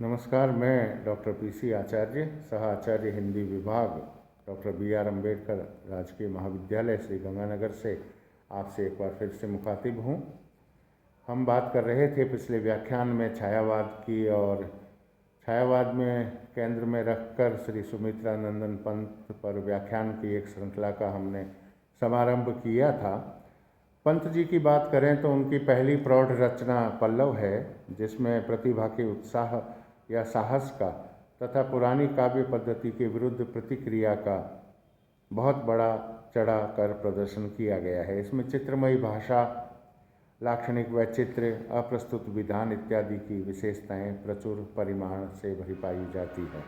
नमस्कार, मैं doctor PC आचार्य, सह आचार्य हिंदी विभाग, डॉक्टर BR अम्बेडकर राजकीय महाविद्यालय श्री गंगानगर से आपसे एक बार फिर से मुखातिब हूँ। हम बात कर रहे थे पिछले व्याख्यान में छायावाद की, और छायावाद में केंद्र में रखकर श्री सुमित्रा नंदन पंत पर व्याख्यान की एक श्रृंखला का हमने समारंभ किया था। पंत जी की बात करें तो उनकी पहली प्रौढ़ रचना पल्लव है, जिसमें प्रतिभा के उत्साह या साहस का तथा पुरानी काव्य पद्धति के विरुद्ध प्रतिक्रिया का बहुत बड़ा चढ़ा कर प्रदर्शन किया गया है। इसमें चित्रमयी भाषा, लाक्षणिक वैचित्र्य, अप्रस्तुत विधान इत्यादि की विशेषताएं प्रचुर परिमाण से भरी पाई जाती है।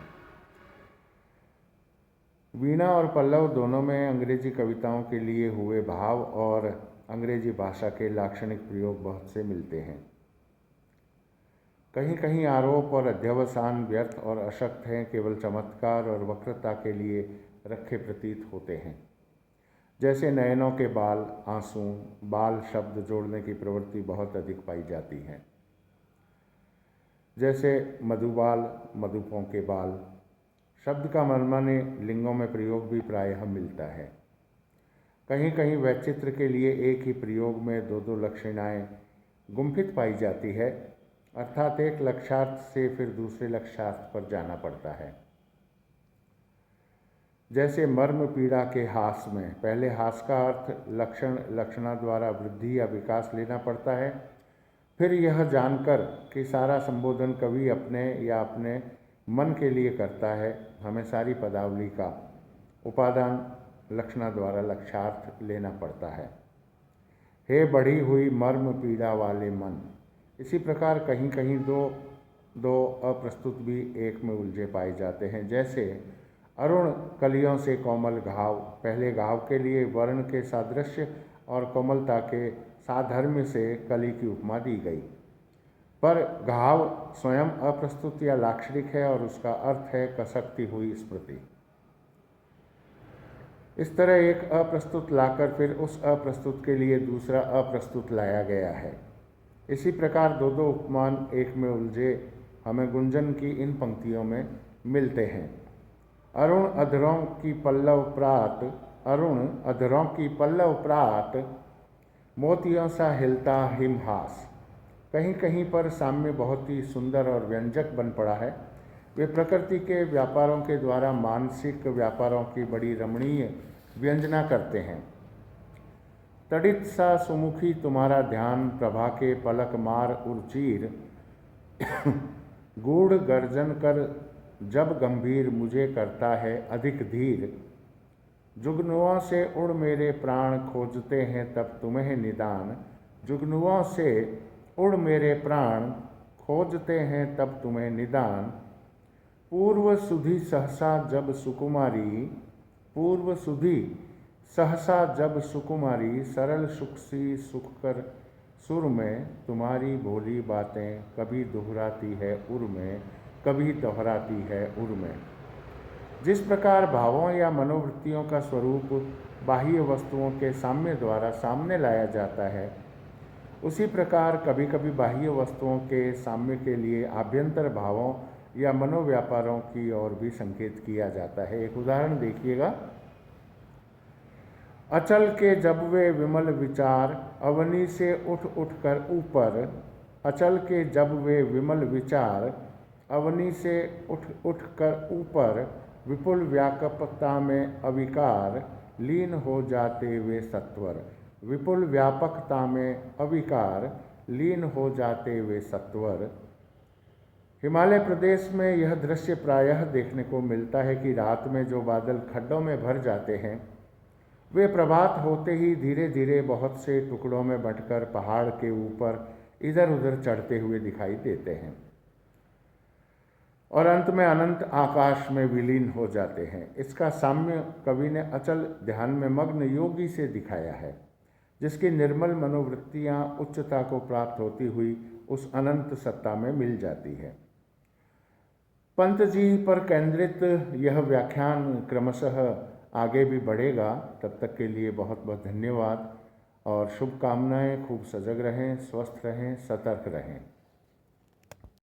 वीणा और पल्लव दोनों में अंग्रेजी कविताओं के लिए हुए भाव और अंग्रेजी भाषा के लाक्षणिक प्रयोग बहुत से मिलते हैं। कहीं कहीं आरोप और अध्यवसान व्यर्थ और अशक्त हैं, केवल चमत्कार और वक्रता के लिए रखे प्रतीत होते हैं। जैसे नयनों के बाल, आंसू, बाल शब्द जोड़ने की प्रवृत्ति बहुत अधिक पाई जाती है। जैसे मधुबाल, मधुपों के बाल शब्द का मनमाने लिंगों में प्रयोग भी प्रायः मिलता है। कहीं कहीं वैचित्र के लिए एक ही प्रयोग में दो दो लक्षणाएं गुम्फित पाई जाती है, अर्थात एक लक्ष्यार्थ से फिर दूसरे लक्ष्यार्थ पर जाना पड़ता है। जैसे मर्म पीड़ा के हास में पहले हास का अर्थ लक्षणा द्वारा वृद्धि या विकास लेना पड़ता है, फिर यह जानकर कि सारा संबोधन कवि अपने या अपने मन के लिए करता है, हमें सारी पदावली का उपादान लक्षणा द्वारा लक्ष्यार्थ लेना पड़ता है। हे बढ़ी हुई मर्म पीड़ा वाले मन। इसी प्रकार कहीं कहीं दो अप्रस्तुत भी एक में उलझे पाए जाते हैं। जैसे अरुण कलियों से कोमल घाव, पहले घाव के लिए वर्ण के सादृश्य और कोमलता के साधर्म्य से कली की उपमा दी गई, पर घाव स्वयं अप्रस्तुत या लाक्षणिक है और उसका अर्थ है कसकती हुई स्मृति। इस तरह एक अप्रस्तुत लाकर फिर उस अप्रस्तुत के लिए दूसरा अप्रस्तुत लाया गया है। इसी प्रकार दो दो उपमान एक में उलझे हमें गुंजन की इन पंक्तियों में मिलते हैं। अरुण अधरों की पल्लव प्रात, अरुण अधरों की पल्लव प्रात, मोतियों सा हिलता हिमहास। कहीं कहीं पर साम्य बहुत ही सुंदर और व्यंजक बन पड़ा है। वे प्रकृति के व्यापारों के द्वारा मानसिक व्यापारों की बड़ी रमणीय व्यंजना करते हैं। तड़ित सा सुमुखी तुम्हारा ध्यान, प्रभा के पलक मार उर्चीर, गूढ़ गर्जन कर जब गंभीर मुझे करता है अधिक धीर। जुगनुओं से उड़ मेरे प्राण खोजते हैं तब तुम्हें निदान, जुगनुओं से उड़ मेरे प्राण खोजते हैं तब तुम्हें निदान। पूर्व सुधि सहसा जब सुकुमारी, पूर्व सुधि सहसा जब सुकुमारी, सरल सुख सी सुख कर सुर में, तुम्हारी भोली बातें कभी दोहराती है उर में, कभी दोहराती है उर में। जिस प्रकार भावों या मनोवृत्तियों का स्वरूप बाह्य वस्तुओं के साम्य द्वारा सामने लाया जाता है, उसी प्रकार कभी कभी बाह्य वस्तुओं के साम्य के लिए आभ्यंतर भावों या मनोव्यापारों की ओर भी संकेत किया जाता है। एक उदाहरण देखिएगा। अचल के जब वे विमल विचार, अवनी से उठ उठ कर ऊपर, अचल के जब वे विमल विचार, अवनी से उठ उठ कर ऊपर, विपुल व्यापकता में अविकार, लीन हो जाते वे सत्वर, विपुल व्यापकता में अविकार, लीन हो जाते वे सत्वर। हिमालय प्रदेश में यह दृश्य प्रायः देखने को मिलता है कि रात में जो बादल खड्डों में भर जाते हैं, वे प्रभात होते ही धीरे धीरे बहुत से टुकड़ों में बंटकर पहाड़ के ऊपर इधर उधर चढ़ते हुए दिखाई देते हैं और अंत में अनंत आकाश में विलीन हो जाते हैं। इसका साम्य कवि ने अचल ध्यान में मग्न योगी से दिखाया है, जिसकी निर्मल मनोवृत्तियां उच्चता को प्राप्त होती हुई उस अनंत सत्ता में मिल जाती है। पंत जी पर केंद्रित यह व्याख्यान क्रमशः आगे भी बढ़ेगा। तब तक के लिए बहुत बहुत धन्यवाद और शुभकामनाएं। खूब सजग रहें, स्वस्थ रहें, सतर्क रहें।